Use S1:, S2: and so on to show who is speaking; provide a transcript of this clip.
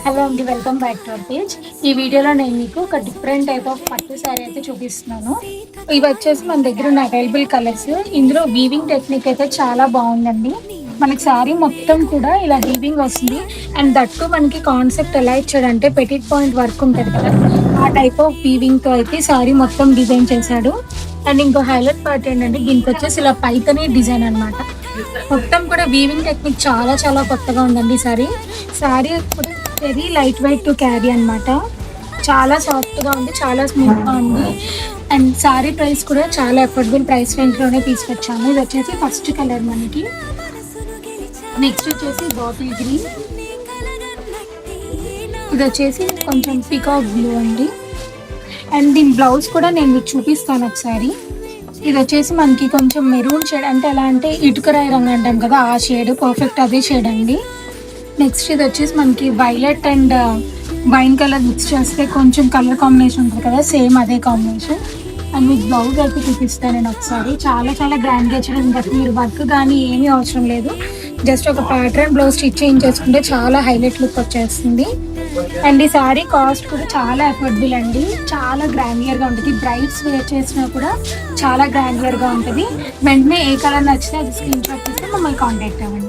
S1: Hello అండి, welcome back to our page. ఈ వీడియోలో నేను మీకు ఒక డిఫరెంట్ టైప్ ఆఫ్ పట్టు శారీ అయితే చూపిస్తున్నాను. ఇవి వచ్చేసి మన దగ్గర ఉన్న అవైలబుల్ కలర్స్. ఇందులో వీవింగ్ టెక్నిక్ అయితే చాలా బాగుందండి. మనకి శారీ మొత్తం కూడా ఇలా వీవింగ్ వస్తుంది. అండ్ దట్టు మనకి కాన్సెప్ట్ ఎలా ఇచ్చాడంటే పెటిట్ పాయింట్ వర్క్ ఉంటుంది కదా, ఆ టైప్ ఆఫ్ వీవింగ్తో అయితే శారీ మొత్తం డిజైన్ చేశాడు. అండ్ ఇంకో హైలైట్ పార్ట్ ఏంటంటే దీనికి వచ్చేసి ఇలా పైతనే డిజైన్ అనమాట. మొత్తం కూడా వీవింగ్ టెక్నిక్ చాలా చాలా కొత్తగా ఉందండి. శారీ కూడా very light weight to carry అనమాట. చాలా సాఫ్ట్గా ఉంది, చాలా స్మూత్గా ఉంది. అండ్ శారీ ప్రైస్ కూడా చాలా అఫోర్డబుల్ ప్రైస్ రేంజ్లోనే తీసుకొచ్చాము. ఇది వచ్చేసి ఫస్ట్ కలర్ మనకి. నెక్స్ట్ వచ్చేసి బాటిల్ గ్రీన్. ఇది వచ్చేసి కొంచెం పికాక్ బ్లూ అండి. అండ్ దీని బ్లౌజ్ కూడా నేను మీకు చూపిస్తాను ఒకసారి. ఇది వచ్చేసి మనకి కొంచెం మెరూన్ షేడ్, అంటే ఎలా అంటే ఇటుకరాయి రంగు అంటాం కదా, ఆ షేడ్ పర్ఫెక్ట్ అదే షేడ్ అండి. నెక్స్ట్ ఇది వచ్చేసి మనకి violet and wine colour mix చేస్తే కొంచెం కలర్ కాంబినేషన్ ఉంటుంది కదా, సేమ్ అదే కాంబినేషన్. అండ్ మీకు బ్లౌజ్ అయితే చూపిస్తాను నేను ఒకసారి. చాలా చాలా గ్రాండ్గా ఇచ్చడం, బట్ మీరు వర్క్ కానీ ఏమీ అవసరం లేదు. జస్ట్ ఒక ప్యాటర్న్ బ్లౌజ్ స్టిచ్ చేసుకుంటే చాలా హైలైట్ లుక్ వచ్చేస్తుంది. అండ్ ఈ శారీ కాస్ట్ కూడా చాలా అఫోర్డబుల్ అండి. చాలా గ్రాండియర్గా ఉంటుంది. బ్రైడ్స్ వేర్ చేసినా కూడా చాలా గ్రాండియర్గా ఉంటుంది. వెంటనే ఏ కలర్ నచ్చితే అది స్క్రీన్ షాట్ తీస్తే మమ్మల్ని కాంటాక్ట్ అవ్వండి.